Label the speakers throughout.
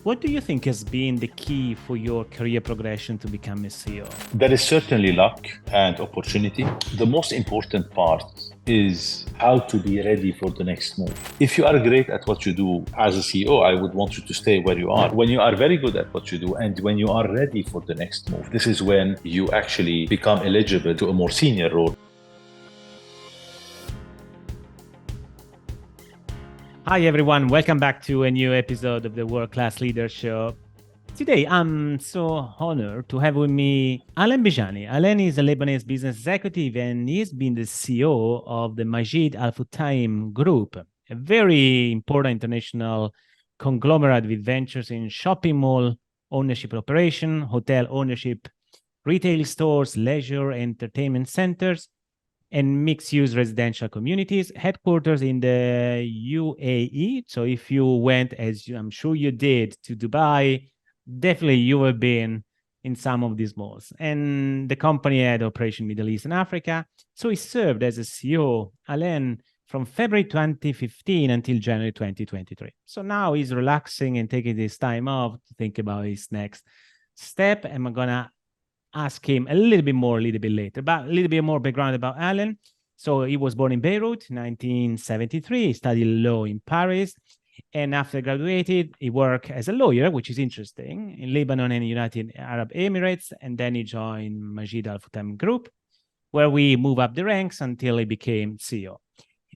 Speaker 1: What do you think has been the key for your career progression to become a CEO?
Speaker 2: There is certainly luck and opportunity. The most important part is how to be ready for the next move. If you are great at what you do as a CEO, I would want you to stay where you are. When you are very good at what you do and when you are ready for the next move, this is when you actually become eligible to a more senior role.
Speaker 1: Hi, everyone. Welcome back to a new episode of the World Class Leader Show. Today, I'm so honored to have with me Alain Bejjani. Alain is a Lebanese business executive, and he's been the CEO of the Majid Al Futtaim Group, a very important international conglomerate with ventures in shopping mall ownership operation, hotel ownership, retail stores, leisure, entertainment centers, and mixed-use residential communities, headquarters in the UAE. So if you went, as I'm sure you did, to Dubai, definitely you have been in some of these malls. And the company had operation Middle East and Africa. So he served as a CEO, Alain, from February 2015 until January 2023. So now he's relaxing and taking this time off to think about his next step. And I'm going to ask him a little bit later, but a little bit more background about Alain. So he was born in Beirut, 1973. He studied law in Paris. And after graduated, he worked as a lawyer, which is interesting, in Lebanon and United Arab Emirates. And then he joined Majid Al Futtaim Group, where we moved up the ranks until he became CEO.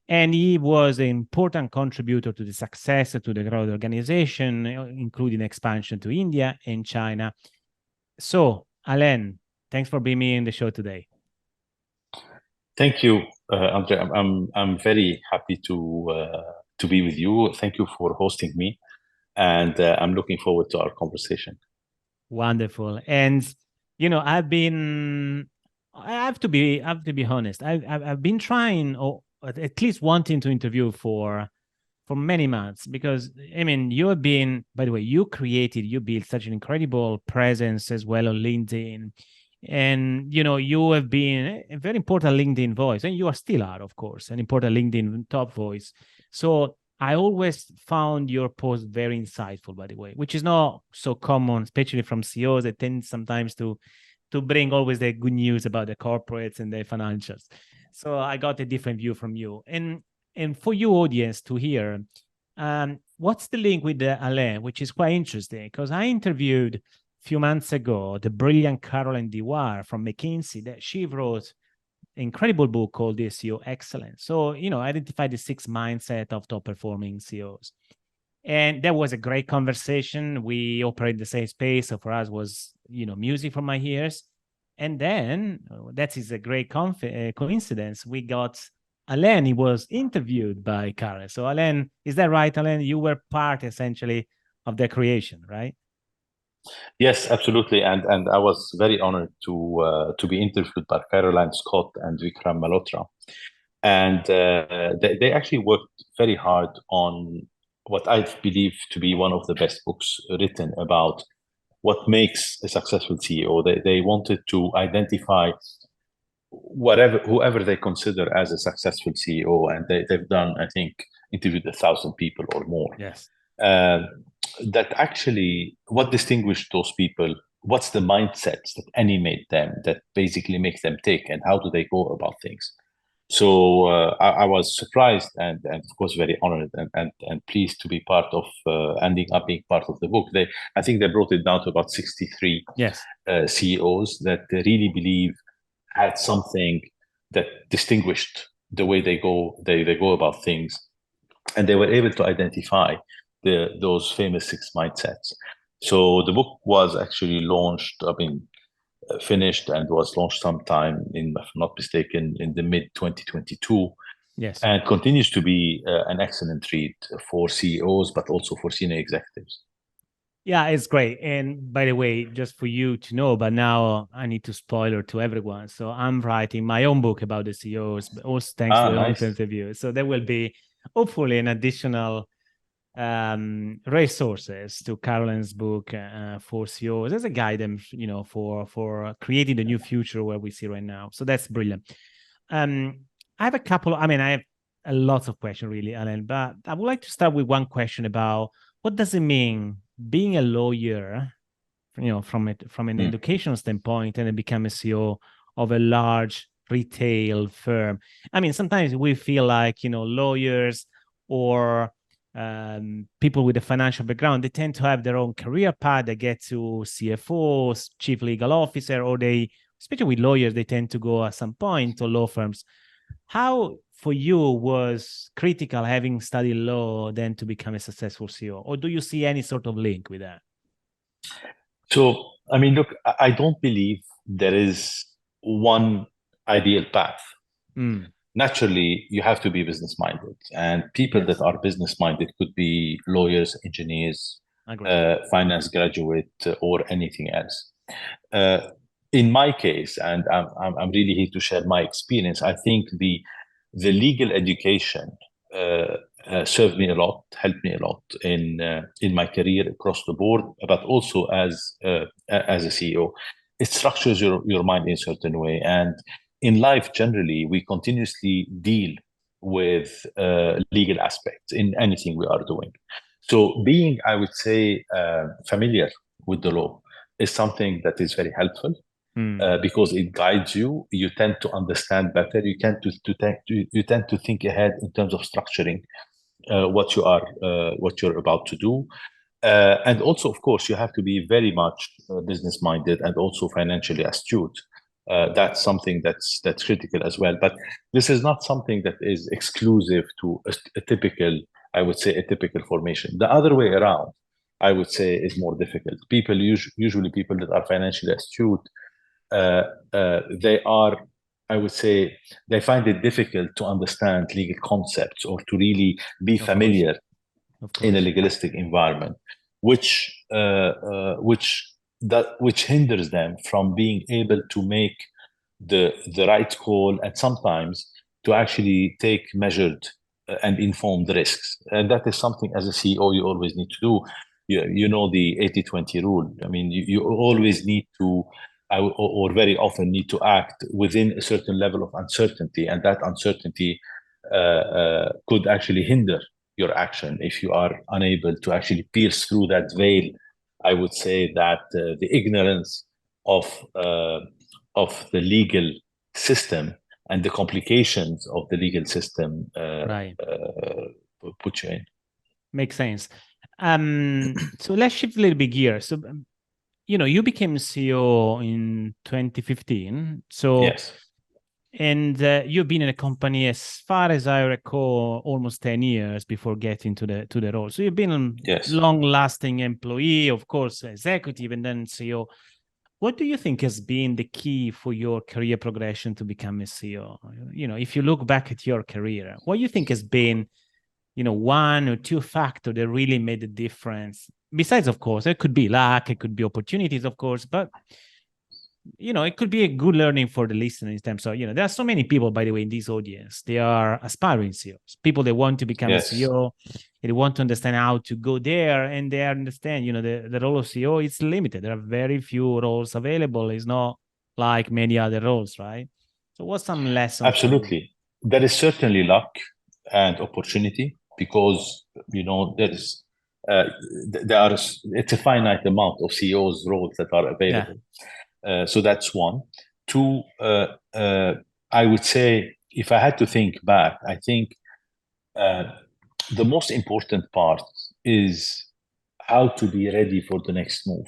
Speaker 1: And he was an important contributor to the success to the growth organization, including expansion to India and China. So, Alain, thanks for being me in the show today.
Speaker 2: Thank you, Andrea. I'm very happy to be with you. Thank you for hosting me, and I'm looking forward to our conversation.
Speaker 1: Wonderful. And I have to be honest. I've been trying, or at least wanting to interview for many months, because you have been, by the way, you built such an incredible presence as well on LinkedIn, and you have been a very important LinkedIn voice, and you are still of course, an important LinkedIn top voice. So I always found your post very insightful, by the way, which is not so common, especially from CEOs that tend sometimes to bring always the good news about the corporates and their financials. So I got a different view from you. And for you audience to hear, what's the link with Alain, which is quite interesting, because I interviewed a few months ago the brilliant Caroline Dewar from McKinsey, that she wrote an incredible book called The CEO Excellence. So, identify the 6 mindset of top performing CEOs. And that was a great conversation. We operate the same space. So for us was, music from my ears. And then that is a great coincidence. We got Alain, he was interviewed by Karen. So Alain, is that right, Alain? You were part essentially of their creation, right?
Speaker 2: Yes, absolutely. And I was very honored to be interviewed by Caroline Scott and Vikram Malhotra. And they actually worked very hard on what I believe to be one of the best books written about what makes a successful CEO. They wanted to identify whoever they consider as a successful CEO, and they've done, I think, interviewed 1,000 people or more.
Speaker 1: Yes.
Speaker 2: That actually, what distinguished those people? What's the mindsets that animate them, that basically make them tick, and how do they go about things? So I was surprised and of course very honored and pleased to be part of ending up being part of the book. I think they brought it down to about 63
Speaker 1: yes.
Speaker 2: CEOs that they really believe had something that distinguished the way they go about things, and they were able to identify those famous 6 mindsets. So the book was actually launched, finished and was launched sometime in, if I'm not mistaken, in the mid 2022.
Speaker 1: Yes.
Speaker 2: And continues to be an excellent read for CEOs, but also for senior executives.
Speaker 1: Yeah, it's great. And by the way, just for you to know, but now I need to spoiler to everyone. So I'm writing my own book about the CEOs, but also thanks to the
Speaker 2: nice.
Speaker 1: interview. So there will be hopefully an additional resources to Caroline's book for CEOs as a guidance, for creating the new future where we see right now. So that's brilliant. I have a couple. I have a lot of questions really, Alain, but I would like to start with one question about what does it mean being a lawyer, from an educational standpoint, and then become a CEO of a large retail firm. I mean, sometimes we feel like, lawyers or people with a financial background, they tend to have their own career path. They get to CFO, chief legal officer, or especially with lawyers, they tend to go at some point to law firms. How for you was critical having studied law then to become a successful CEO? Or do you see any sort of link with that?
Speaker 2: So, I mean, look, I don't believe there is one ideal path. Naturally, you have to be business minded, and people that are business minded could be lawyers, engineers, finance graduate, or anything else. In my case, and I'm really here to share my experience, I think the legal education served me a lot, helped me a lot in my career across the board, but also as a CEO. It structures your mind in a certain way, and in life generally, we continuously deal with legal aspects in anything we are doing. So being, I would say, familiar with the law is something that is very helpful. Because it guides you. You tend to understand better. You tend to think ahead in terms of structuring what you're about to do. And also, of course, you have to be very much business minded and also financially astute. That's something that's critical as well. But this is not something that is exclusive to a typical, I would say, a typical formation. The other way around, I would say, is more difficult. Usually people that are financially astute, they are, I would say, they find it difficult to understand legal concepts or to really be familiar in a legalistic environment, which hinders them from being able to make the right call, and sometimes to actually take measured and informed risks. And that is something as a CEO you always need to do. You know the 80-20 rule. I mean, you always need to, or very often need to act within a certain level of uncertainty, and that uncertainty could actually hinder your action if you are unable to actually pierce through that veil. I would say that the ignorance of the legal system and the complications of the legal system put you in.
Speaker 1: Makes sense. So let's shift a little bit gear. So, you became CEO in 2015. So,
Speaker 2: yes.
Speaker 1: And you've been in a company, as far as I recall, almost 10 years before getting to the role. So you've been a long-lasting employee, of course, executive, and then CEO. What do you think has been the key for your career progression to become a CEO? If you look back at your career, what do you think has been, one or two factors that really made a difference? Besides, of course, it could be luck, it could be opportunities, of course, but it could be a good learning for the listener in terms of, there are so many people, by the way, in this audience, they are aspiring CEOs, people that want to become a CEO, they want to understand how to go there, and they understand, the role of CEO is limited. There are very few roles available. It's not like many other roles, right? So what's some lessons?
Speaker 2: Absolutely. There is certainly luck and opportunity because, it's a finite amount of CEOs roles that are available. So that's one. Two, I would say, if I had to think back, I think the most important part is how to be ready for the next move.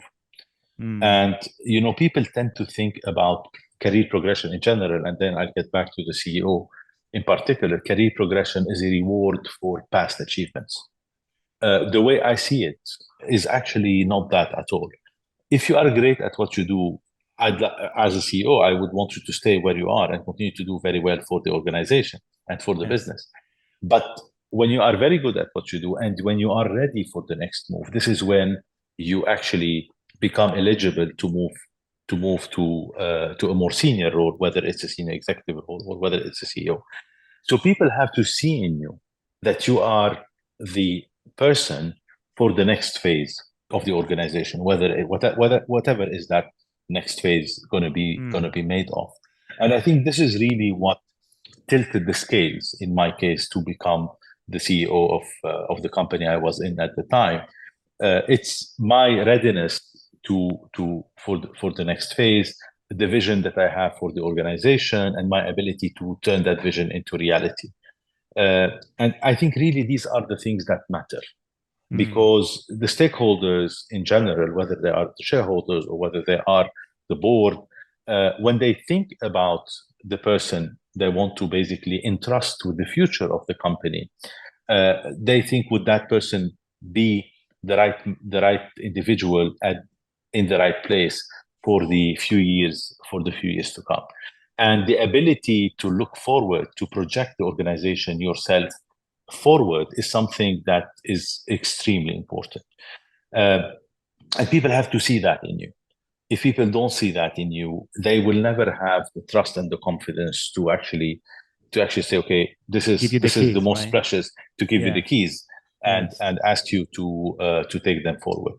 Speaker 2: And, people tend to think about career progression in general, and then I'll get back to the CEO in particular. Career progression is a reward for past achievements. The way I see it is actually not that at all. If you are great at what you do, as a CEO, I would want you to stay where you are and continue to do very well for the organization and for the business. But when you are very good at what you do and when you are ready for the next move, this is when you actually become eligible to move to a more senior role, whether it's a senior executive role or whether it's a CEO. So people have to see in you that you are the person for the next phase of the organization, whatever is that next phase going to be made of. And I think this is really what tilted the scales in my case to become the CEO of the company I was in at the time. It's my readiness for the next phase, the vision that I have for the organization, and my ability to turn that vision into reality. And I think really these are the things that matter, because the stakeholders in general, whether they are the shareholders or whether they are the board, when they think about the person they want to basically entrust with the future of the company, they think, would that person be the right individual in the right place for the few years to come? And the ability to look forward, to project the organization yourself forward, is something that is extremely important. And people have to see that in you. If people don't see that in you, they will never have the trust and the confidence to actually say, okay, this is the most precious, to give you the keys and ask you to take them forward.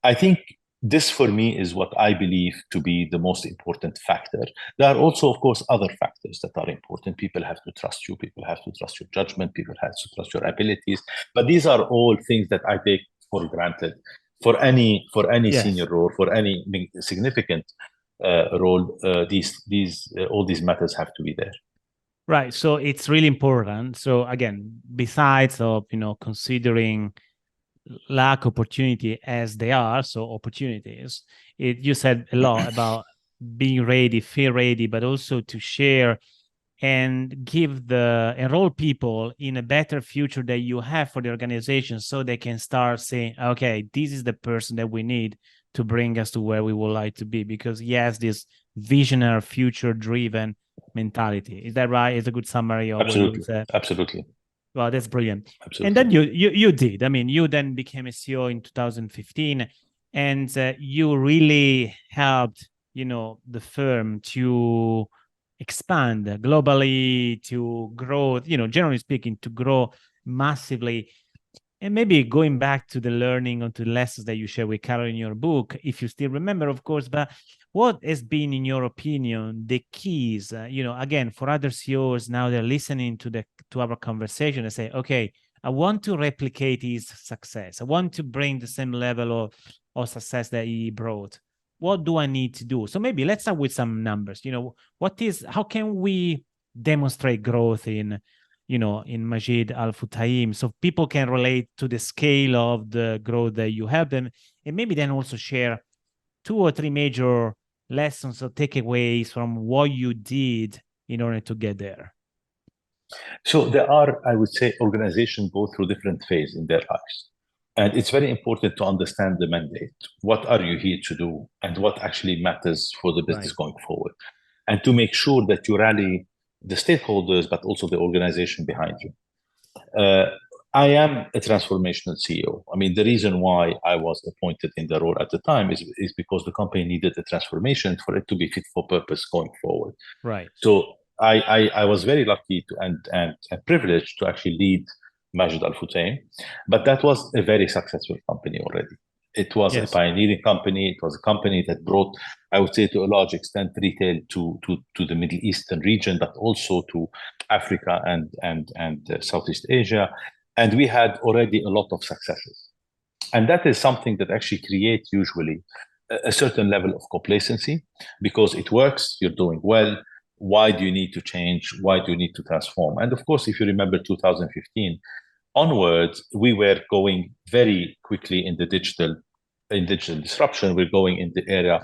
Speaker 2: I think this, for me, is what I believe to be the most important factor. There are also, of course, other factors that are important. People have to trust you. People have to trust your judgment. People have to trust your abilities. But these are all things that I take for granted for any senior role, for any significant role. All these matters have to be there.
Speaker 1: Right. So it's really important. So again, besides of considering lack opportunity as they are, so opportunities, you said a lot about being ready, feel ready, but also to share and enroll people in a better future that you have for the organization, so they can start saying, okay, this is the person that we need to bring us to where we would like to be, because he has this visionary, future driven mentality. Is that right? It's a good summary of what you said.
Speaker 2: Absolutely.
Speaker 1: Well, that's brilliant.
Speaker 2: Absolutely.
Speaker 1: And then you did. I mean, you then became a CEO in 2015, and you really helped, the firm to expand globally, to grow, generally speaking, to grow massively. And maybe going back to the learning or to the lessons that you share with Carol in your book, if you still remember, of course, but what has been, in your opinion, the keys, again, for other CEOs now they're listening to our conversation and say, okay, I want to replicate his success. I want to bring the same level of success that he brought. What do I need to do? So maybe let's start with some numbers. How can we demonstrate growth in Majid Al Futtaim, so people can relate to the scale of the growth that you help them, and maybe then also share 2 or 3 major lessons or takeaways from what you did in order to get there.
Speaker 2: So there are, I would say, organizations go through different phases in their lives. And it's very important to understand the mandate. What are you here to do? And what actually matters for the business going forward? And to make sure that you rally the stakeholders, but also the organization behind you. I am a transformational CEO. I mean, the reason why I was appointed in the role at the time is because the company needed a transformation for it to be fit for purpose going forward.
Speaker 1: Right.
Speaker 2: So I was very lucky and privileged to actually lead Majid Al Futtaim, but that was a very successful company already. It was a pioneering company. It was a company that brought, I would say, to a large extent, retail to the Middle Eastern region, but also to Africa and Southeast Asia. And we had already a lot of successes. And that is something that actually creates usually a certain level of complacency, because it works, you're doing well. Why do you need to change? Why do you need to transform? And of course, if you remember 2015 onwards, we were going very quickly in digital disruption. We're going in the era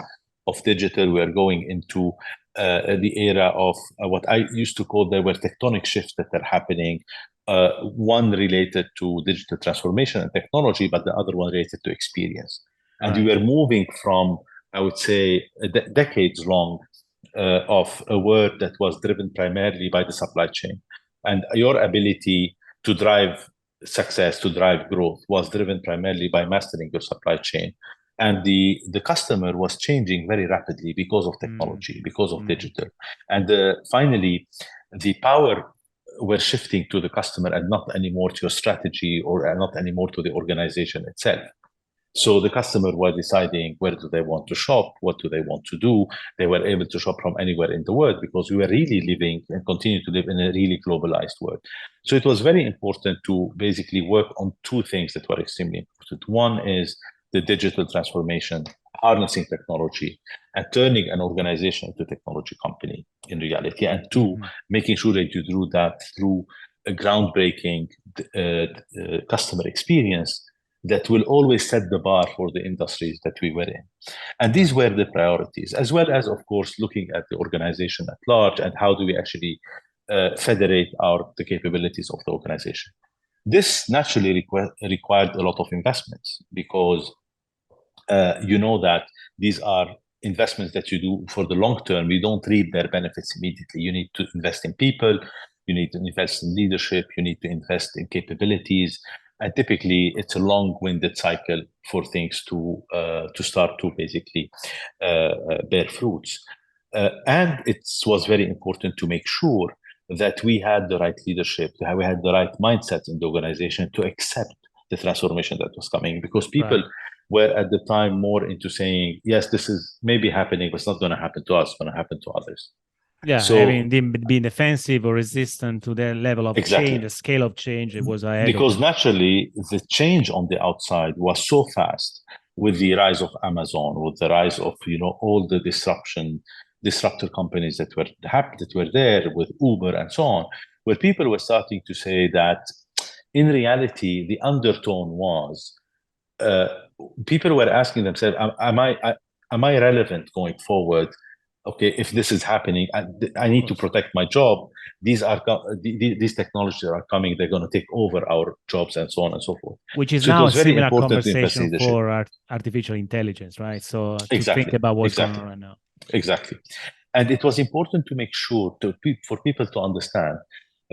Speaker 2: of digital. We're going into the era of what I used to call, there were tectonic shifts that are happening. One related to digital transformation and technology, but the other one related to experience. And we were moving from, I would say, decades long of a work that was driven primarily by the supply chain. And your ability to drive success, to drive growth, was driven primarily by mastering your supply chain. And the customer was changing very rapidly because of technology, because of digital. And finally, the power were shifting to the customer and not anymore to your strategy, or not anymore to the organization itself. So the customer were deciding where do they want to shop, what do they want to do. They were able to shop from anywhere in the world because we were really living and continue to live in a really globalized world. So it was very important to basically work on two things that were extremely important. One is the digital transformation, harnessing technology and turning an organization into a technology company in reality. And two, making sure that you do that through a groundbreaking customer experience that will always set the bar for the industries that we were in. And these were the priorities, as well as, of course, looking at the organization at large and how do we actually federate the capabilities of the organization. This naturally required a lot of investments because you know that these are investments that you do for the long term. You don't reap their benefits immediately. You need to invest in people, you need to invest in leadership, you need to invest in capabilities. And typically, it's a long-winded cycle for things to start to basically bear fruits. And it was very important to make sure that we had the right leadership, that we had the right mindset in the organization to accept the transformation that was coming, because people were at the time more into saying, yes, this is maybe happening, but it's not going to happen to us, it's going to happen to others.
Speaker 1: Yeah, so, I mean, being defensive or resistant to the level of change, the scale of change, it was ahead
Speaker 2: because
Speaker 1: of
Speaker 2: naturally, the change on the outside was so fast with the rise of Amazon, with the rise of all the disruptor companies that were there, with Uber and so on, where people were starting to say that in reality, the undertone was people were asking themselves, am I relevant going forward? Okay, if this is happening, I need to protect my job. These technologies are coming, they're going to take over our jobs and so on and so forth.
Speaker 1: Which is now a similar conversation for artificial intelligence, right? So to think about what's going on right now.
Speaker 2: Exactly. And it was important to make sure for people to understand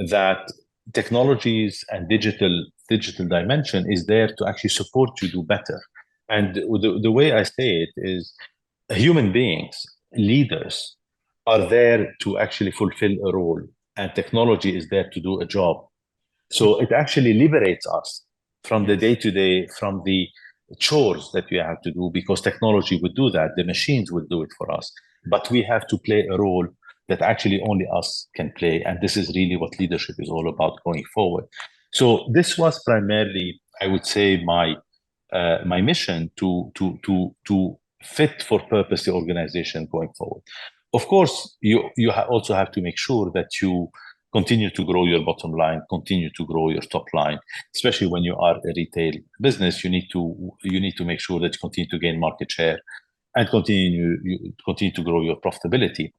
Speaker 2: that technologies and digital dimension is there to actually support you do better. And the way I say it is human beings, leaders, are there to actually fulfill a role, and technology is there to do a job. So it actually liberates us from the day-to-day, from the chores that we have to do, because technology would do that. The machines would do it for us. But we have to play a role that actually only us can play. And this is really what leadership is all about going forward. So this was primarily, I would say, my mission to fit for purpose the organization going forward. Of course, you also have to make sure that you continue to grow your bottom line, continue to grow your top line, especially when you are a retail business. You need to make sure that you continue to gain market share and continue to grow your profitability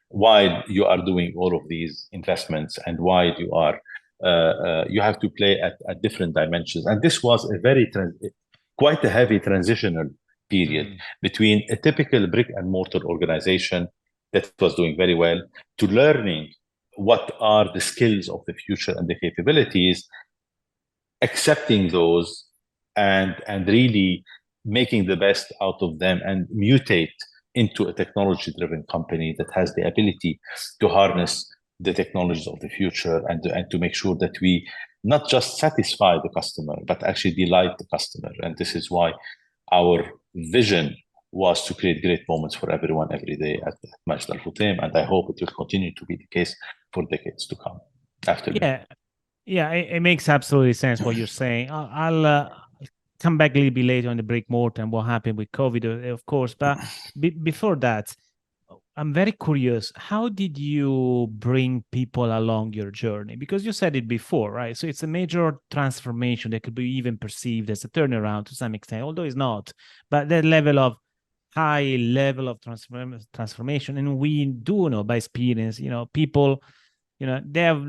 Speaker 2: while you are doing all of these investments, and while you have to play at different dimensions. And this was quite a heavy transitional period between a typical brick and mortar organization that was doing very well to learning what are the skills of the future and the capabilities, accepting those, and really making the best out of them and mutate into a technology-driven company that has the ability to harness the technologies of the future and to make sure that we not just satisfy the customer, but actually delight the customer. And this is why our vision was to create great moments for everyone every day at Majid Al Futtaim, and I hope it will continue to be the case for decades to come after me.
Speaker 1: Yeah, it makes absolutely sense what you're saying. I'll come back a little bit later on the brick mortar and what happened with COVID, of course. But before that, I'm very curious. How did you bring people along your journey? Because you said it before, right? So it's a major transformation that could be even perceived as a turnaround to some extent, although it's not. But that high level of transformation, and we do know by experience, people, they have,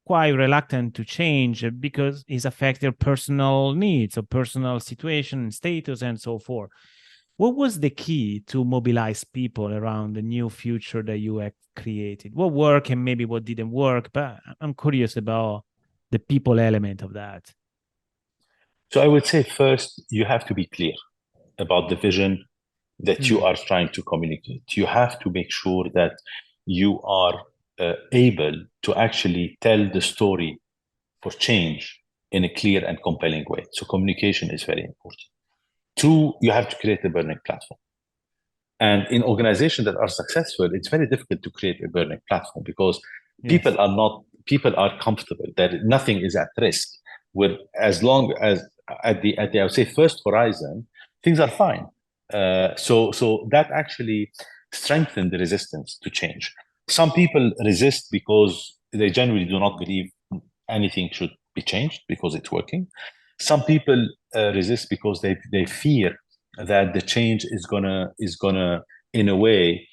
Speaker 1: quite reluctant to change because it's affect their personal needs or personal situation, status, and so forth. What was the key to mobilize people around the new future that you have created? What worked and maybe what didn't work? But I'm curious about the people element of that.
Speaker 2: So I would say first, you have to be clear about the vision that you are trying to communicate. You have to make sure that you are able to actually tell the story for change in a clear and compelling way. So communication is very important. Two, you have to create a burning platform. And in organizations that are successful, it's very difficult to create a burning platform because people are comfortable that nothing is at risk. With as long as at the I would say first horizon, things are fine. So that actually strengthens the resistance to change. Some people resist because they generally do not believe anything should be changed because it's working. Some people resist because they fear that the change is gonna in a way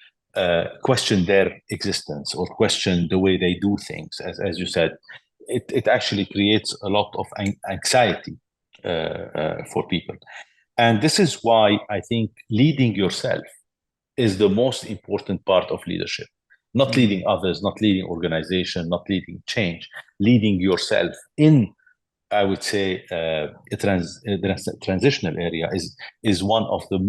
Speaker 2: question their existence or question the way they do things. As you said, it actually creates a lot of anxiety for people, and this is why I think leading yourself is the most important part of leadership. Not leading others, not leading organization, not leading change, leading yourself in, I would say, transitional area is one of the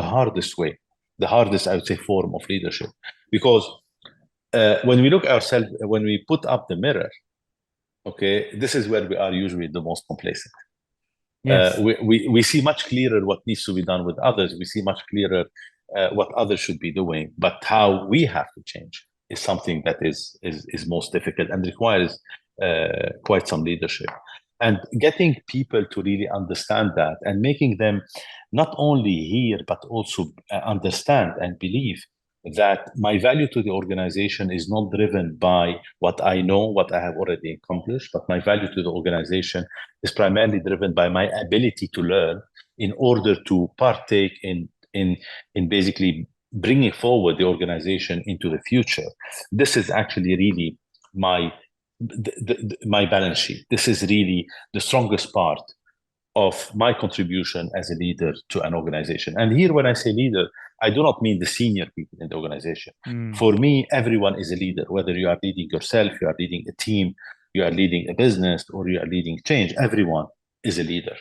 Speaker 2: hardest way, the hardest, I would say, form of leadership. Because when we look ourselves, when we put up the mirror, okay, this is where we are usually the most complacent.
Speaker 1: Yes.
Speaker 2: We see much clearer what needs to be done with others. We see much clearer what others should be doing, but how we have to change is something that is most difficult and requires quite some leadership. And getting people to really understand that and making them not only hear, but also understand and believe that my value to the organization is not driven by what I know, what I have already accomplished, but my value to the organization is primarily driven by my ability to learn in order to partake in basically bringing forward the organization into the future. This is actually really my balance sheet. This is really the strongest part of my contribution as a leader to an organization. And here, when I say leader, I do not mean the senior people in the organization. For me, everyone is a leader, whether you are leading yourself, you are leading a team, you are leading a business, or you are leading change. Everyone is a leader.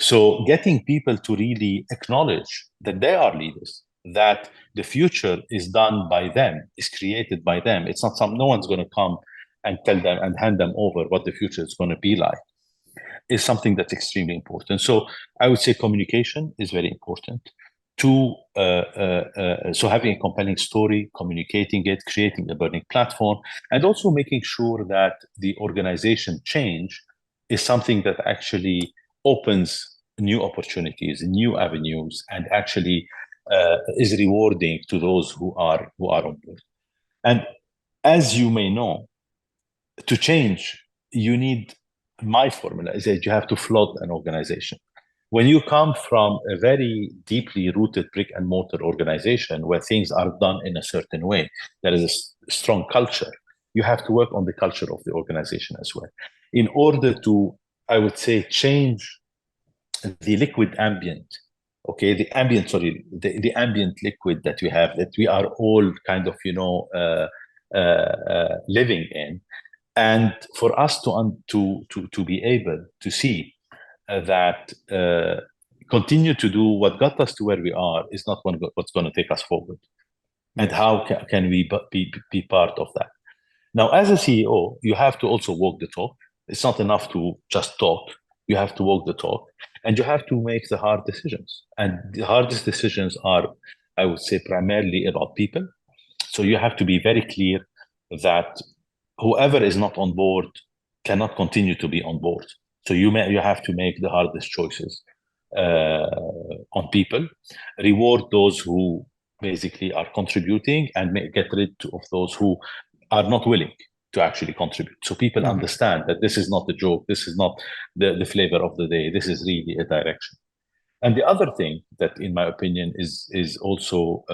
Speaker 2: So getting people to really acknowledge that they are leaders, that the future is done by them, is created by them. It's not no one's going to come and tell them and hand them over what the future is going to be like, is something that's extremely important. So I would say communication is very important. So having a compelling story, communicating it, creating a burning platform, and also making sure that the organization change is something that actually opens new opportunities, new avenues, and actually is rewarding to those who are on board. And as you may know, to change, you need, my formula is that you have to flood an organization. When you come from a very deeply rooted brick and mortar organization where things are done in a certain way, there is a strong culture. You have to work on the culture of the organization as well, in order to, I would say, change the liquid ambient. Okay, the ambient liquid that we have, that we are all kind of, living in. And for us to be able to see that continue to do what got us to where we are is not what's going to take us forward. And how can we be part of that? Now, as a CEO, you have to also walk the talk. It's not enough to just talk. You have to walk the talk, and you have to make the hard decisions. And the hardest decisions are, I would say, primarily about people. So you have to be very clear that whoever is not on board cannot continue to be on board. So you have to make the hardest choices on people, reward those who basically are contributing, and get rid of those who are not willing to actually contribute. So people understand that this is not a joke, this is not the flavor of the day, this is really a direction. And the other thing that, in my opinion, is also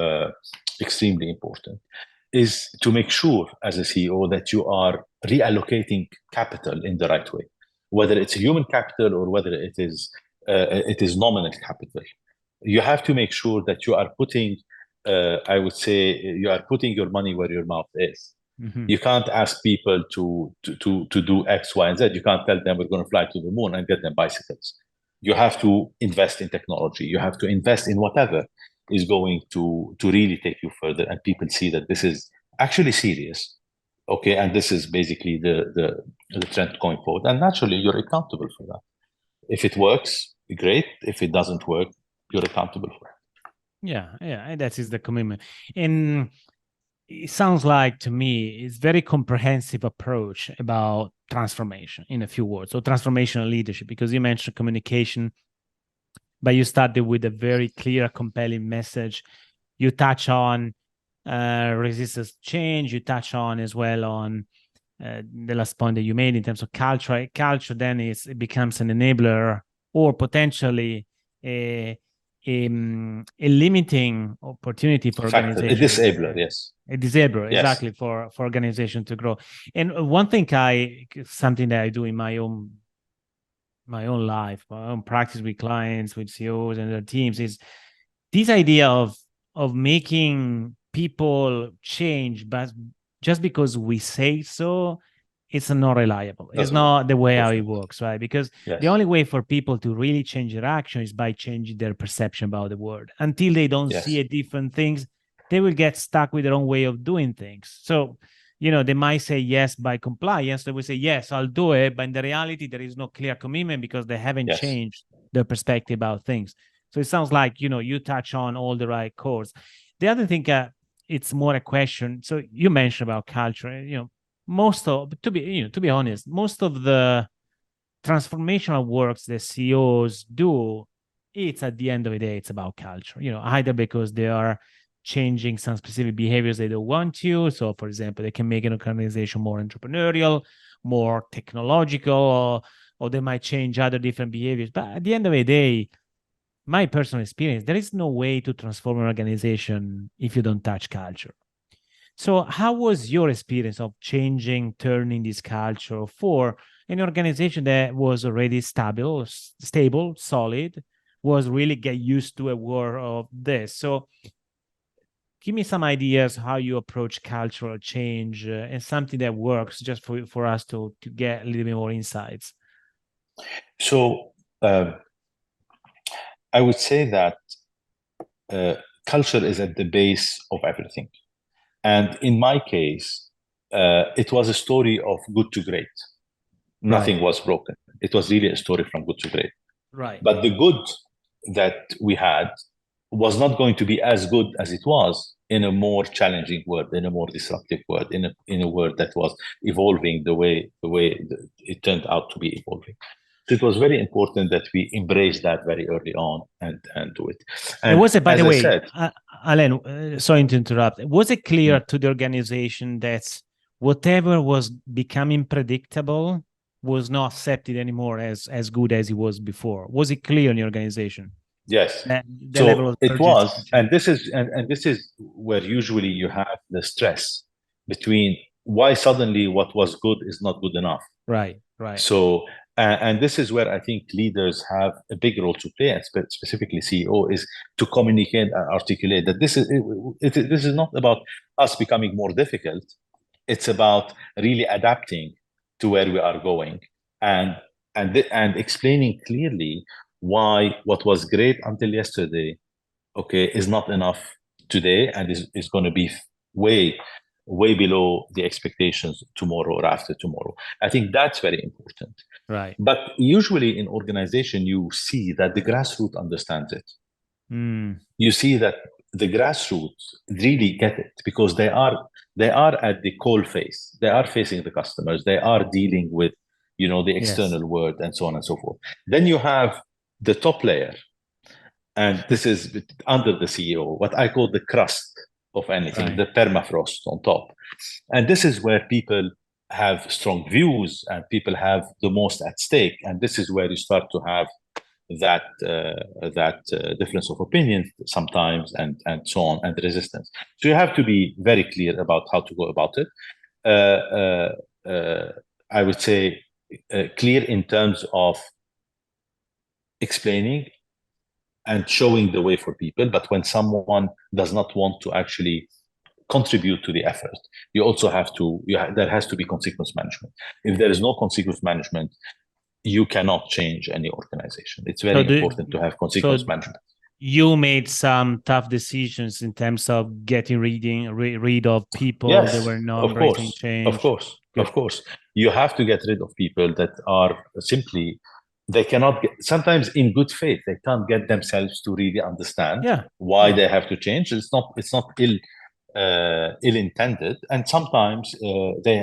Speaker 2: extremely important is to make sure as a CEO that you are reallocating capital in the right way, whether it's human capital or whether it is nominal capital. You have to make sure that you are putting, I would say, you are putting your money where your mouth is. You can't ask people to do X, Y, and Z. You can't tell them we're going to fly to the moon and get them bicycles. You have to invest in technology. You have to invest in whatever is going to really take you further, and people see that this is actually serious. Okay, and this is basically the the trend going forward. And naturally, you're accountable for that. If it works, great. If it doesn't work, you're accountable for it.
Speaker 1: Yeah, and that is the commitment. And it sounds like to me it's very comprehensive approach about transformation in a few words. So transformational leadership, because you mentioned communication, but you started with a very clear, compelling message. You touch on resistance to change. You touch on as well on the last point that you made in terms of culture. Culture then it becomes an enabler or potentially a limiting opportunity for
Speaker 2: Factor,
Speaker 1: organization.
Speaker 2: a disabler, yes.
Speaker 1: A disabler,
Speaker 2: yes.
Speaker 1: Exactly, for organization to grow. And one thing something that I do in my own life, my own practice with clients, with CEOs and their teams is this idea of making people change, but just because we say so, it's not reliable. It's not the way how it works, right? Because the only way for people to really change their action is by changing their perception about the world. Until they don't see a different things, they will get stuck with their own way of doing things. So, they might say yes by compliance. They will say, yes, I'll do it. But in the reality, there is no clear commitment because they haven't changed their perspective about things. So it sounds like, you touch on all the right chords. The other thing, it's more a question. So you mentioned about culture, to be honest, most of the transformational works that CEOs do, it's at the end of the day, it's about culture, either because they are changing some specific behaviors they don't want to. So for example, they can make an organization more entrepreneurial, more technological, or they might change other different behaviors. But at the end of the day, my personal experience, there is no way to transform an organization if you don't touch culture. So how was your experience of turning this culture for an organization that was already stable, solid, was really get used to a war of this? So give me some ideas how you approach cultural change and something that works just for us to get a little bit more insights.
Speaker 2: So I would say that culture is at the base of everything. And in my case, it was a story of good to great. Nothing was broken. It was really a story from good to great.
Speaker 1: Right.
Speaker 2: But the good that we had was not going to be as good as it was in a more challenging world, in a more disruptive world, in a world that was evolving the way it turned out to be evolving. So it was very important that we embrace that very early on and do it. And
Speaker 1: was it, by the way, Alain, sorry to interrupt. Was it clear to the organization that whatever was becoming predictable was not accepted anymore as good as it was before? Was it clear in the organization?
Speaker 2: Yes. So it was, and this is where usually you have the stress between why suddenly what was good is not good enough.
Speaker 1: Right.
Speaker 2: So, and this is where I think leaders have a big role to play, and specifically CEO, is to communicate and articulate that this is not about us becoming more difficult. It's about really adapting to where we are going and explaining clearly why what was great until yesterday, is not enough today, and is going to be way below the expectations tomorrow or after tomorrow. I think that's very important.
Speaker 1: Right.
Speaker 2: But usually in organization, you see that the grassroots understands it. You see that the grassroots really get it because they are at the coal face. They are facing the customers. They are dealing with, the external world and so on and so forth. Then you have the top layer, and this is under the CEO, what I call the crust of anything, the permafrost on top. And this is where people have strong views and people have the most at stake. And this is where you start to have that difference of opinion sometimes and so on, and resistance. So you have to be very clear about how to go about it. I would say clear in terms of explaining and showing the way for people. But when someone does not want to actually contribute to the effort, you also have to, there has to be consequence management. If there is no consequence management, you cannot change any organization. It's very important to have consequence management.
Speaker 1: You made some tough decisions in terms of getting rid of people that were not embracing change.
Speaker 2: Of course. Of course, you have to get rid of people that are simply, they cannot get, sometimes in good faith, they can't get themselves to really understand why they have to change. It's not ill-intended, and sometimes they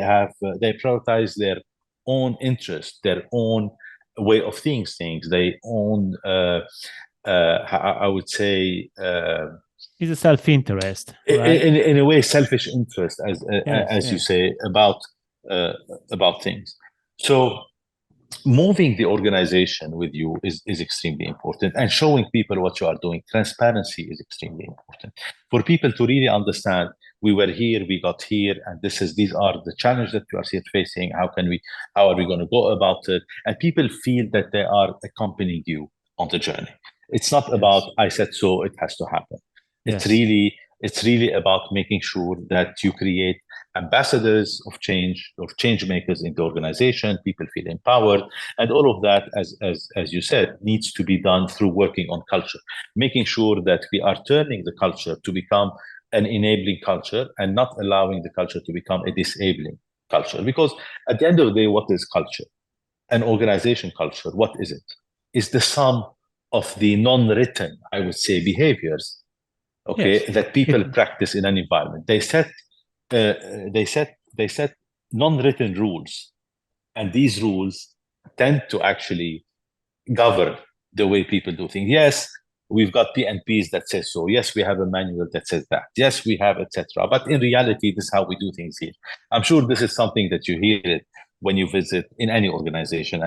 Speaker 2: prioritize their own interest, their own way of things, their own I would say
Speaker 1: it's a self-interest, right?
Speaker 2: in a way, selfish interest, as you say, about things. So moving the organization with you is extremely important, and showing people what you are doing. Transparency is extremely important for people to really understand. We were here, we got here, and these are the challenges that we are here facing. How are we going to go about it? And people feel that they are accompanying you on the journey. It's not about I said so, it has to happen. It's really about making sure that you create ambassadors of change, or change makers in the organization. People feel empowered, and all of that, as you said, needs to be done through working on culture, making sure that we are turning the culture to become an enabling culture and not allowing the culture to become a disabling culture. Because at the end of the day, what is culture? An organization culture, what is it? It's the sum of the non-written, I would say, behaviors, that people practice in an environment. They set non-written rules, and these rules tend to actually govern the way people do things. Yes, we've got PNPs that says so. Yes, we have a manual that says that. Yes, we have, etc. But in reality, this is how we do things here. I'm sure this is something that you hear it when you visit in any organization,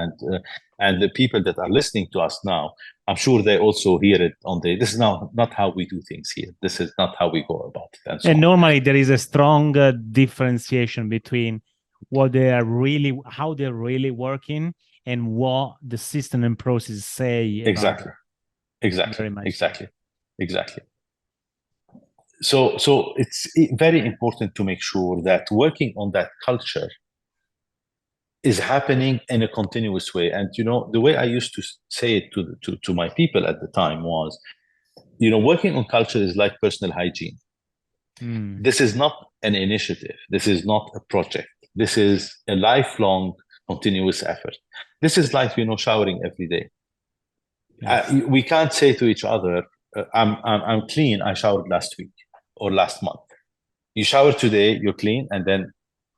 Speaker 2: and the people that are listening to us now, I'm sure they also hear it this is not how we do things here. This is not how we go about it.
Speaker 1: And normally there is a strong differentiation between how they're really working and what the system and process say.
Speaker 2: Exactly. So it's very important to make sure that working on that culture is happening in a continuous way. And the way I used to say it to my people at the time was, working on culture is like personal hygiene. This is not an initiative. This is not a project. This is a lifelong, continuous effort. This is like showering every day. We can't say to each other, I'm clean, I showered last week or last month. You shower today, you're clean, and then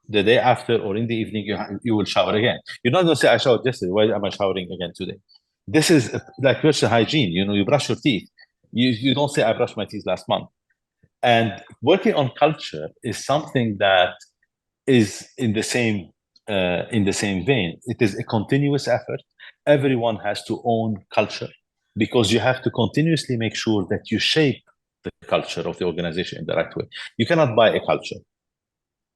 Speaker 2: the day after or in the evening, you will shower again. You're not going to say, I showered yesterday, why am I showering again today? This is like personal hygiene. You brush your teeth. You don't say, I brushed my teeth last month. And working on culture is something that is in the same vein. It is a continuous effort. Everyone has to own culture, because you have to continuously make sure that you shape the culture of the organization in the right way. You cannot buy a culture.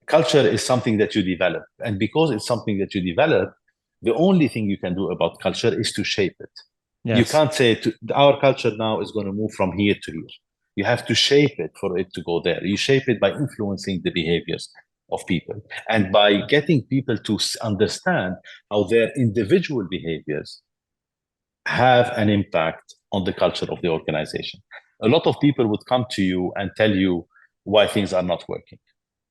Speaker 2: Culture is something that you develop. And because it's something that you develop, the only thing you can do about culture is to shape it. You can't say our culture now is going to move from here to here. You have to shape it for it to go there. You shape it by influencing the behaviors of people, and by getting people to understand how their individual behaviors have an impact on the culture of the organization. A lot of people would come to you and tell you why things are not working.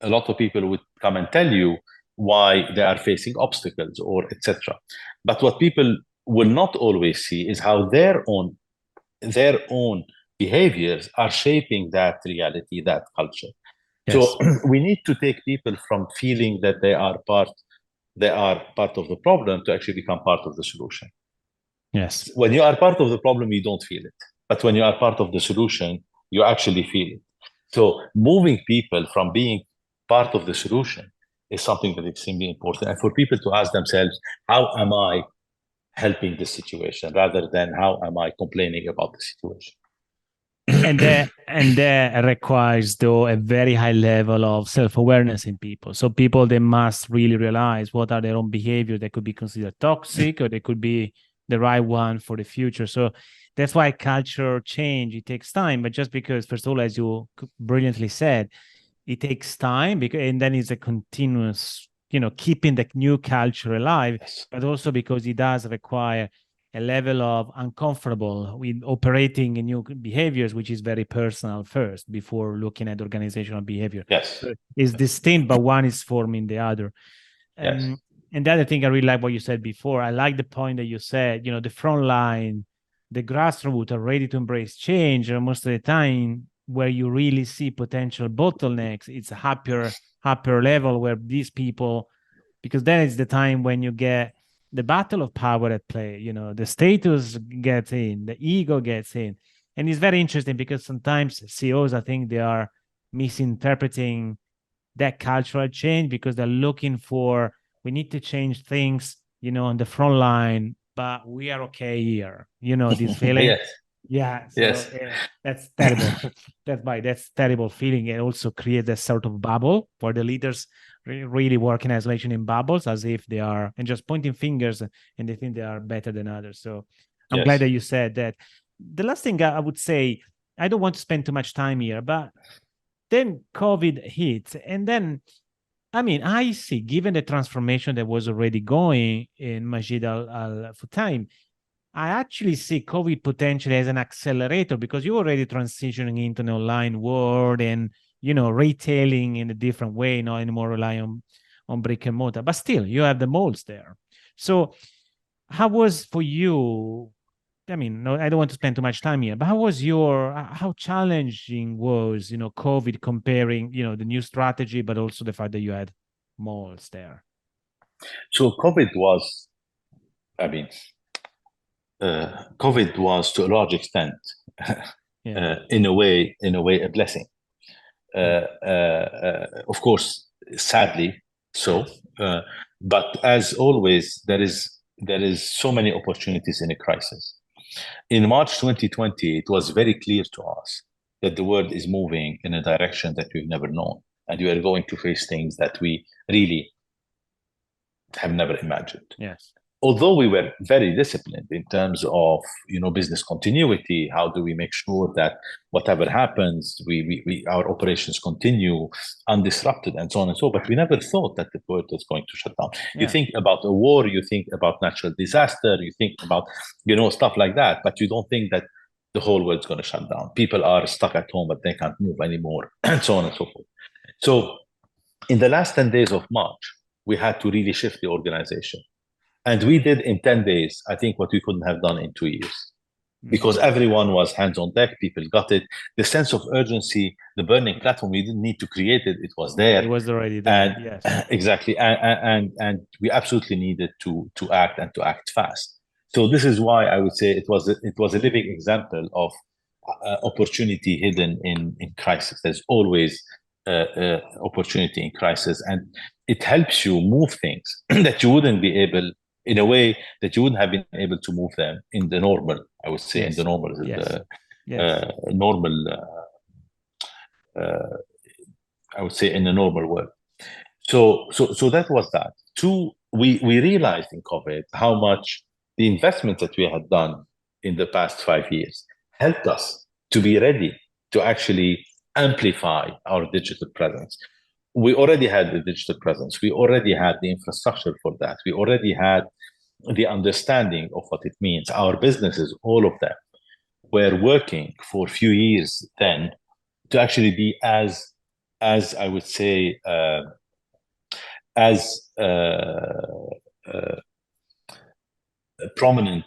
Speaker 2: A lot of people would come and tell you why they are facing obstacles, or etc. But what people will not always see is how their own behaviors are shaping that reality, that culture. So we need to take people from feeling that they are part of the problem to actually become part of the solution.
Speaker 1: Yes.
Speaker 2: When you are part of the problem, you don't feel it. But when you are part of the solution, you actually feel it. So moving people from being part of the solution is something that is extremely important. And for people to ask themselves, how am I helping this situation, rather than how am I complaining about the situation?
Speaker 1: And that requires, though, a very high level of self-awareness in people. So people, they must really realize what are their own behaviors that could be considered toxic, or they could be the right one for the future. So that's why culture change, it takes time. But just because, first of all, as you brilliantly said, it takes time, and then it's a continuous, keeping the new culture alive, but also because it does require a level of uncomfortable with operating in new behaviors, which is very personal first, before looking at organizational behavior.
Speaker 2: Yes.
Speaker 1: So it's distinct, but one is forming the other.
Speaker 2: Yes.
Speaker 1: And the other thing I really like what you said before. I like the point that you said, the front line, the grassroots are ready to embrace change. And most of the time, where you really see potential bottlenecks, it's a happier level where these people, because then it's the time when you get the battle of power at play. The status gets in, the ego gets in. And it's very interesting because sometimes CEOs, I think they are misinterpreting that cultural change because they're looking for, we need to change things, on the front line, but we are okay here. This feeling.
Speaker 2: Yes.
Speaker 1: Yeah. So
Speaker 2: Yes.
Speaker 1: that's terrible. That's terrible feeling. It also creates a sort of bubble where the leaders really work in isolation in bubbles, as if they are, and just pointing fingers, and they think they are better than others. So I'm glad
Speaker 2: Yes.
Speaker 1: that you said that. The last thing I would say, I don't want to spend too much time here, but then COVID hit, and then I see, given the transformation that was already going in Majid Al Futtaim, I actually see COVID potentially as an accelerator because you're already transitioning into an online world and, retailing in a different way, not anymore relying on brick and mortar, but still you have the malls there. So how was for you? No, I don't want to spend too much time here, but how challenging was, COVID comparing, the new strategy, but also the fact that you had malls there?
Speaker 2: So COVID was, I mean, COVID was to a large extent, in a way, a blessing. Of course, sadly so. But as always, there is so many opportunities in a crisis. In March 2020, it was very clear to us that the world is moving in a direction that we've never known, and we are going to face things that we really have never imagined.
Speaker 1: Yes.
Speaker 2: Although we were very disciplined in terms of business continuity, how do we make sure that whatever happens, our operations continue undisrupted and so on and so. But we never thought that the world was going to shut down. Yeah. You think about a war, you think about natural disaster, you think about stuff like that, but you don't think that the whole world's going to shut down. People are stuck at home, but they can't move anymore, and so on and so forth. So in the last 10 days of March, we had to really shift the organization. And we did in 10 days, I think, what we couldn't have done in 2 years. Because everyone was hands on deck, people got it. The sense of urgency, the burning platform, we didn't need to create it, it was there.
Speaker 1: It was already there,
Speaker 2: and,
Speaker 1: yes.
Speaker 2: Exactly. And we absolutely needed to act and to act fast. So this is why I would say it was a living example of opportunity hidden in crisis. There's always opportunity in crisis. And it helps you move things that you wouldn't be able, in a way that you wouldn't have been able to move them in the normal, I would say, in the normal, normal, I would say, in the normal world. So that was that. Two, we realized in COVID how much the investment that we had done in the past 5 years helped us to be ready to actually amplify our digital presence. We already had the digital presence. We already had the infrastructure for that. We already had the understanding of what it means. Our businesses, all of them, were working for a few years then to actually be as I would say, prominent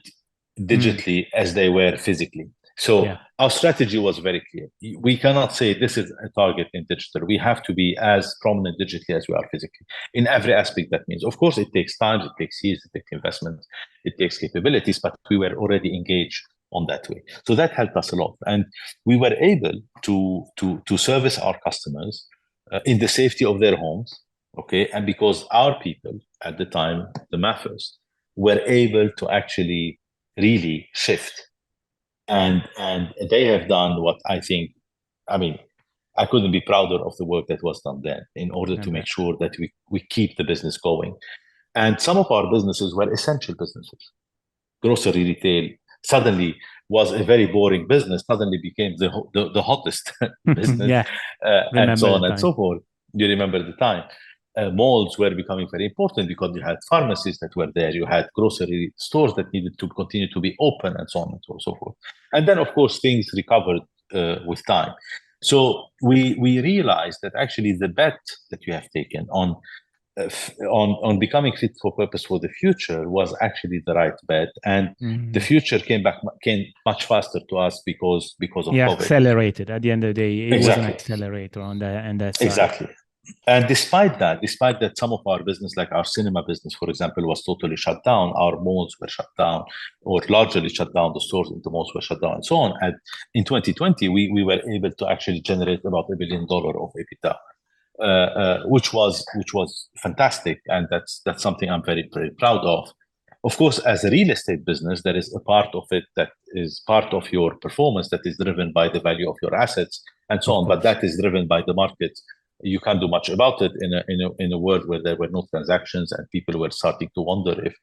Speaker 2: digitally as they were physically. So our strategy was very clear. We cannot say this is a target in digital. We have to be as prominent digitally as we are physically in every aspect. That means, of course, it takes time, it takes years, it takes investment, it takes capabilities, but we were already engaged on that way. So that helped us a lot. And we were able to service our customers in the safety of their homes. Okay. And because our people at the time, the MAFers, were able to actually really shift. And they have done what I think, I couldn't be prouder of the work that was done then in order to make sure that we keep the business going. And some of our businesses were essential businesses. Grocery retail suddenly was a very boring business, suddenly became the hottest business, and so on and so forth. You remember the time. Malls were becoming very important because you had pharmacies that were there, you had grocery stores that needed to continue to be open, and so on and so forth. And then, of course, things recovered with time. So we realized that actually the bet that you have taken on on becoming fit for purpose for the future was actually the right bet, and the future came much faster to us because of
Speaker 1: Yeah,
Speaker 2: COVID.
Speaker 1: accelerated. At the end of the day, it was an
Speaker 2: Exactly.
Speaker 1: accelerator on that side.
Speaker 2: Exactly. And despite that, some of our business, like our cinema business, for example, was totally shut down. Our malls were shut down, or largely shut down. The stores in the malls were shut down, and so on. And in 2020, we were able to actually generate about $1 billion of EBITDA, which was fantastic, and that's something I'm very, very proud of. Of course, as a real estate business, there is a part of it that is part of your performance that is driven by the value of your assets and so on, but that is driven by the market. You can't do much about it in a world where there were no transactions and people were starting to wonder if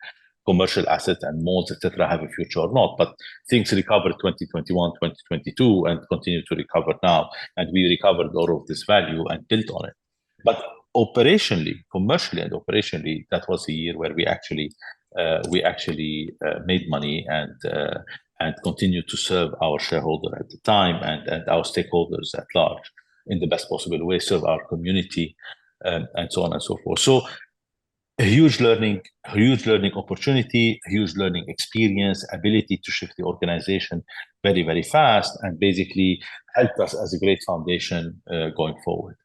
Speaker 2: commercial assets and malls, etc., have a future or not. But things recovered 2021, 2022, and continue to recover now. And we recovered all of this value and built on it. But operationally, commercially and operationally, that was a year where we actually made money and continued to serve our shareholder at the time and our stakeholders at large in the best possible way, serve our community, and so on and so forth. So a huge learning opportunity, huge learning experience, ability to shift the organization very, very fast, and basically helped us as a great foundation going forward.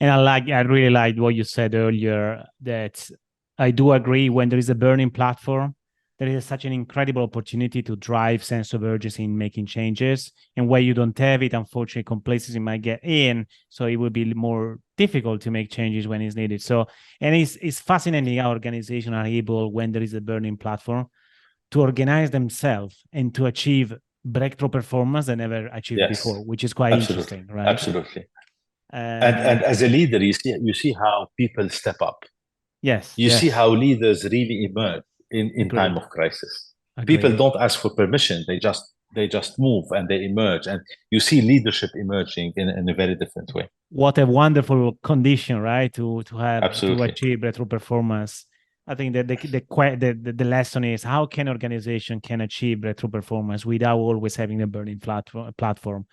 Speaker 1: And I really liked what you said earlier, that I do agree, when there is a burning platform, there is such an incredible opportunity to drive sense of urgency in making changes. And where you don't have it, unfortunately, complacency might get in. So it will be more difficult to make changes when it's needed. So, and it's fascinating how organizations are able, when there is a burning platform, to organize themselves and to achieve breakthrough performance they never achieved before, which is quite interesting, right?
Speaker 2: Absolutely. And as a leader, you see how people step up.
Speaker 1: Yes.
Speaker 2: You see how leaders really emerge in time of crisis. People don't ask for permission; they just move and they emerge, and you see leadership emerging in a very different way.
Speaker 1: What a wonderful condition, right? To have
Speaker 2: Absolutely.
Speaker 1: to achieve breakthrough performance. I think that the lesson is, how can organization can achieve breakthrough performance without always having a burning platform,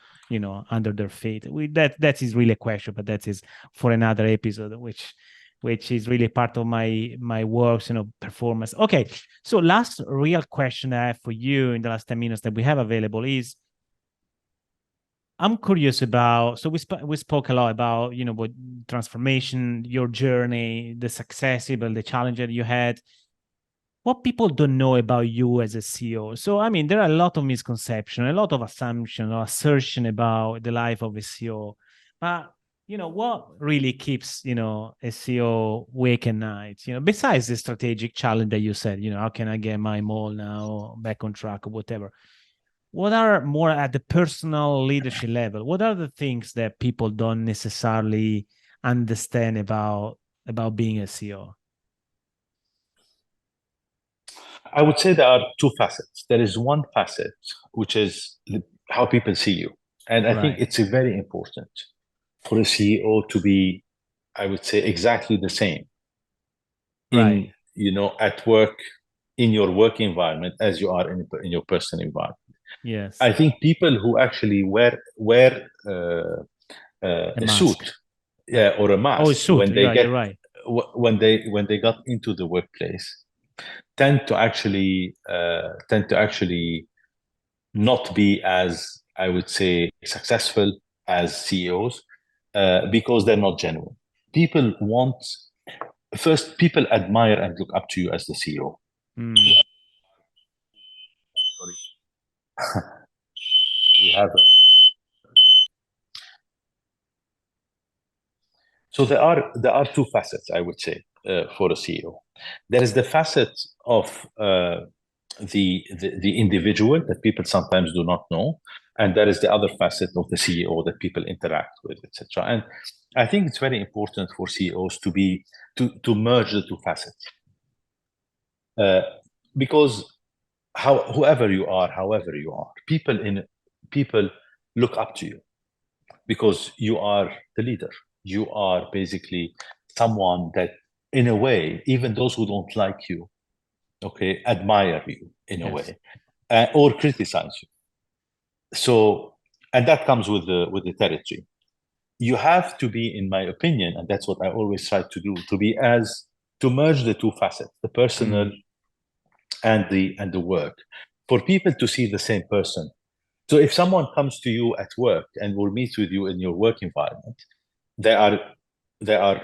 Speaker 1: under their feet. That is really a question, but that is for another episode, which is really part of my works, performance. Okay, so last real question I have for you in the last 10 minutes that we have available is, I'm curious about, so we spoke a lot about, what transformation, your journey, the success, but the challenge that you had. What people don't know about you as a CEO. So, I mean, there are a lot of misconceptions, a lot of assumptions or assertion about the life of a CEO. But, what really keeps, a CEO awake at night, besides the strategic challenge that you said, how can I get my mall now back on track or whatever? What are more at the personal leadership level? What are the things that people don't necessarily understand about being a CEO?
Speaker 2: I would say there are two facets. There is one facet, which is how people see you. And I think it's very important for a CEO to be, I would say, exactly the same at work, in your work environment, as you are in your personal environment.
Speaker 1: Yes.
Speaker 2: I think people who actually wear a suit, or a mask, when they get when they got into the workplace, tend to actually not be as, I would say, successful as CEOs, because they're not genuine. People admire and look up to you as the CEO. We have so there are two facets, I would say, for a CEO. There is the facet of the individual that people sometimes do not know, and there is the other facet of the CEO that people interact with, etc. And I think it's very important for CEOs to merge the two facets, because however you are, people look up to you because you are the leader. You are basically someone that, in a way, even those who don't like you, admire you in a way, or criticize you. So, and that comes with the territory. You have to be, in my opinion, and that's what I always try to do, to be as to merge the two facets, the personal and the work, for people to see the same person. So if someone comes to you at work and will meet with you in your work environment, they are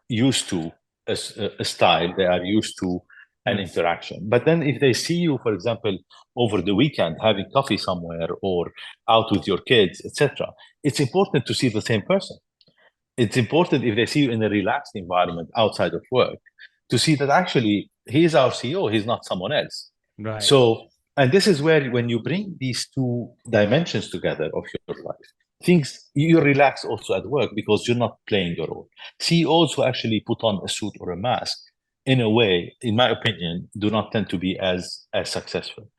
Speaker 2: used to a style, they are used to an interaction. But then if they see you, for example, over the weekend having coffee somewhere or out with your kids, etc., it's important to see the same person. It's important if they see you in a relaxed environment outside of work to see that actually he is our CEO, he's not someone else.
Speaker 1: Right.
Speaker 2: So, and this is where when you bring these two dimensions together of your life, things you relax also at work because you're not playing your role. CEOs who actually put on a suit or a mask, in a way, in my opinion, do not tend to be as successful.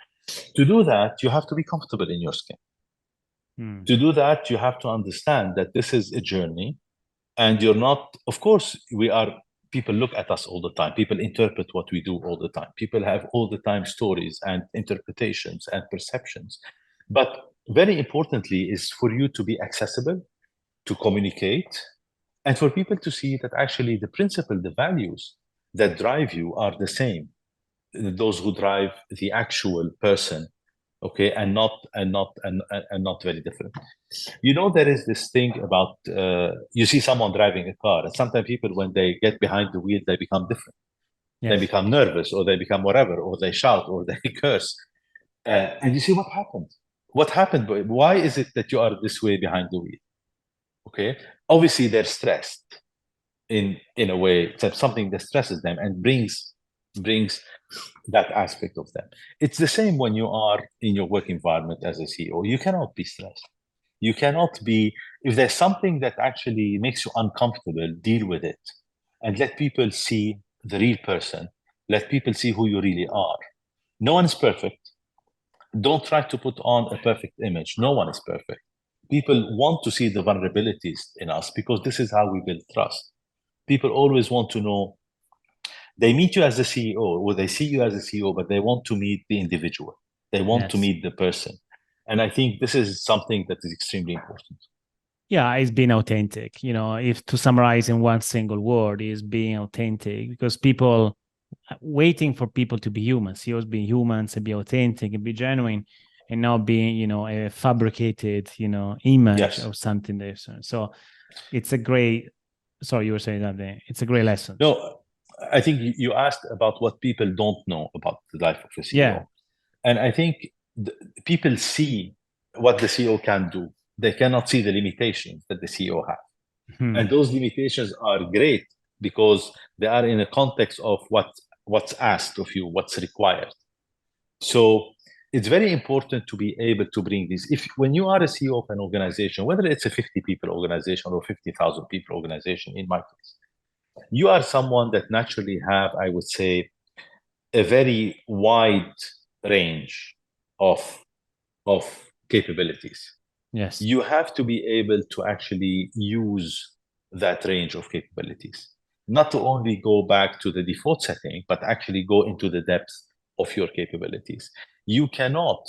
Speaker 2: To do that, you have to be comfortable in your skin. To do that, you have to understand that this is a journey, and you're not. Of course, people look at us all the time. People interpret what we do all the time. People have all the time stories and interpretations and perceptions. But very importantly is for you to be accessible, to communicate, and for people to see that actually the principle, the values that drive you are the same. Those who drive the actual person, okay, and not very different. There is this thing about you see someone driving a car, and sometimes people, when they get behind the wheel, they become different.
Speaker 1: Yes.
Speaker 2: They become nervous, or they become whatever, or they shout, or they curse. And you see what happened. What happened? Why is it that you are this way behind the wheel? Okay, obviously they're stressed in a way. It's something that stresses them and brings that aspect of them. It's the same when you are in your work environment as a CEO. You cannot be stressed. You cannot be, if there's something that actually makes you uncomfortable, deal with it and let people see the real person. Let people see who you really are. No one is perfect. Don't try to put on a perfect image. No one is perfect. People want to see the vulnerabilities in us because this is how we build trust. People always want to know. They meet you as a CEO, or they see you as a CEO, but they want to meet the individual. They want to meet the person. And I think this is something that is extremely important.
Speaker 1: Yeah, it's being authentic. If to summarize in one single word, is being authentic, because people waiting for people to be human, CEOs being humans and be authentic and be genuine, and not being, a fabricated, image of something there. So it's a great, sorry, you were saying something. It's a great lesson.
Speaker 2: No, I think you asked about what people don't know about the life of a CEO.
Speaker 1: Yeah.
Speaker 2: And I think people see what the CEO can do. They cannot see the limitations that the CEO has. And those limitations are great because they are in a context of what's asked of you, what's required. So it's very important to be able to bring this. When you are a CEO of an organization, whether it's a 50 people organization or 50,000 people organization, in my case, you are someone that naturally have, I would say, a very wide range of capabilities.
Speaker 1: Yes.
Speaker 2: You have to be able to actually use that range of capabilities, not to only go back to the default setting, but actually go into the depth of your capabilities. You cannot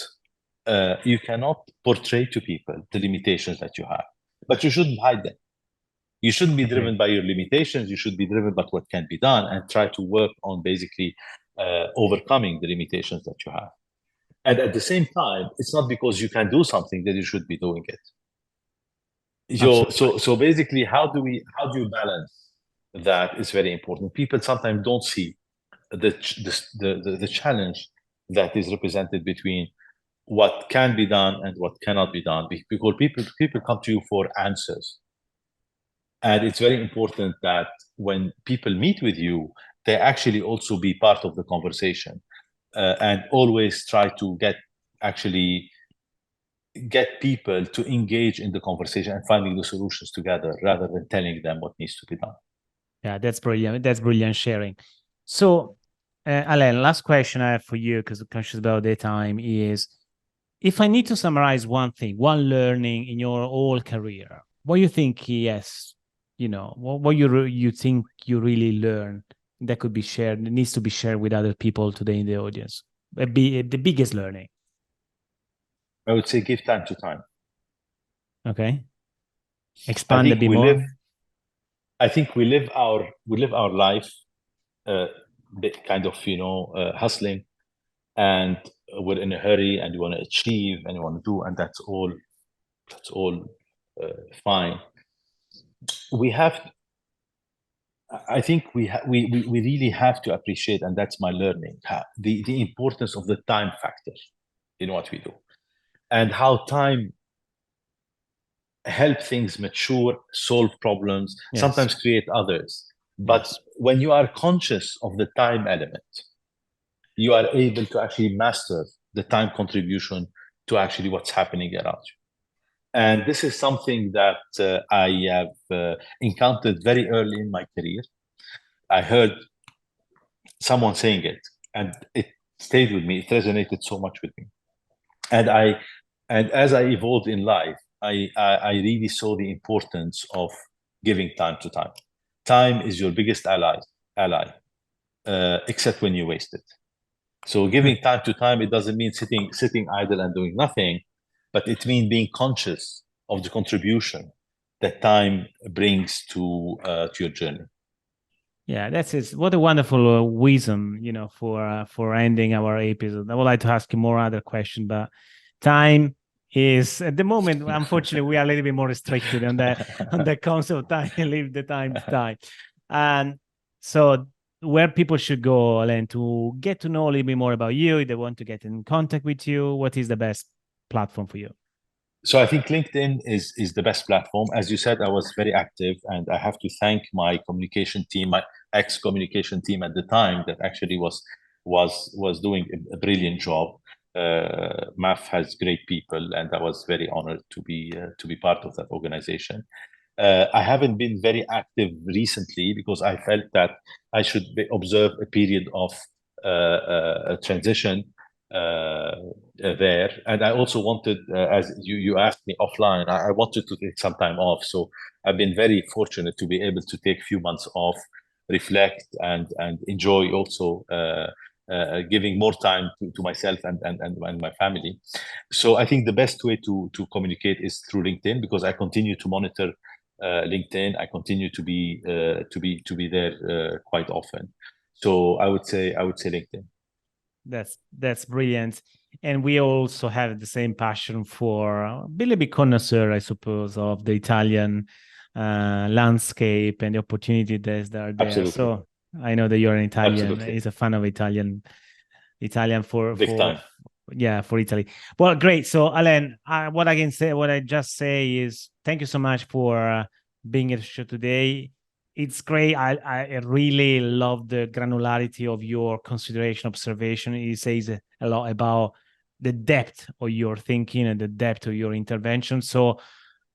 Speaker 2: portray to people the limitations that you have, but you shouldn't hide them. You shouldn't be driven by your limitations. You should be driven by what can be done and try to work on basically overcoming the limitations that you have. And at the same time, it's not because you can do something that you should be doing it. So basically, how do you balance that is very important. People sometimes don't see the challenge that is represented between what can be done and what cannot be done, because people come to you for answers. And it's very important that when people meet with you, they actually also be part of the conversation and always try to get people to engage in the conversation and finding the solutions together rather than telling them what needs to be done.
Speaker 1: Yeah, that's brilliant. That's brilliant sharing. So, Alain, last question I have for you, because I'm conscious about the time, is if I need to summarize one thing, one learning in your whole career, what you think what you think you really learned that could be shared, needs to be shared with other people today in the audience? The biggest learning.
Speaker 2: I would say give time to time.
Speaker 1: Okay. Expand a bit more.
Speaker 2: I think we live our life kind of, hustling, and we're in a hurry, and you want to achieve, and you want to do, and that's all fine. I think we really have to appreciate, and that's my learning, the importance of the time factor in what we do, and how time help things mature, solve problems,
Speaker 1: Yes.
Speaker 2: sometimes create others. But
Speaker 1: Yes.
Speaker 2: when you are conscious of the time element, you are able to actually master the time contribution to actually what's happening around you. And this is something that I have encountered very early in my career. I heard someone saying it, and it stayed with me. It resonated so much with me. And as I evolved in life, I really saw the importance of giving time to time. Time is your biggest ally, except when you waste it. So giving time to time, it doesn't mean sitting idle and doing nothing, but it means being conscious of the contribution that time brings to your journey.
Speaker 1: Yeah, that's it. What a wonderful wisdom, for ending our episode. I would like to ask you more other question, but time is at the moment, unfortunately, we are a little bit more restricted on the concept of time. Leave the time to time, and so where people should go, Alain, to get to know a little bit more about you, if they want to get in contact with you, what is the best platform for you?
Speaker 2: So I think LinkedIn is the best platform. As you said, I was very active, and I have to thank my communication team, my ex-communication team at the time, that actually was doing a brilliant job. MAF has great people, and I was very honored to be part of that organization. I haven't been very active recently because I felt that I should observe a period of a transition there. And I also wanted, as you asked me offline, I wanted to take some time off. So I've been very fortunate to be able to take a few months off, reflect, and enjoy also giving more time to myself and my family. So I think the best way to communicate is through LinkedIn, because I continue to monitor LinkedIn. I continue to be there quite often. So I would say LinkedIn.
Speaker 1: That's brilliant. And we also have the same passion for a little bit connoisseur, I suppose, of the Italian landscape and the opportunity that are there.
Speaker 2: Absolutely.
Speaker 1: So I know that you're an Italian.
Speaker 2: Absolutely.
Speaker 1: He's a fan of Italian for
Speaker 2: time.
Speaker 1: Yeah, for Italy. Well, great. So Alain, what I just say is thank you so much for being at the show today. It's great. I really love the granularity of your consideration, observation. It says a lot about the depth of your thinking and the depth of your intervention. So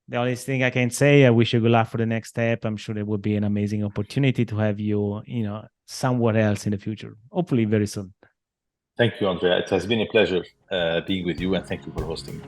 Speaker 1: the only thing I can say, I wish you good luck for the next step. I'm sure it would be an amazing opportunity to have you, somewhere else in the future, hopefully very soon.
Speaker 2: Thank you, Andrea. It has been a pleasure being with you, and thank you for hosting me.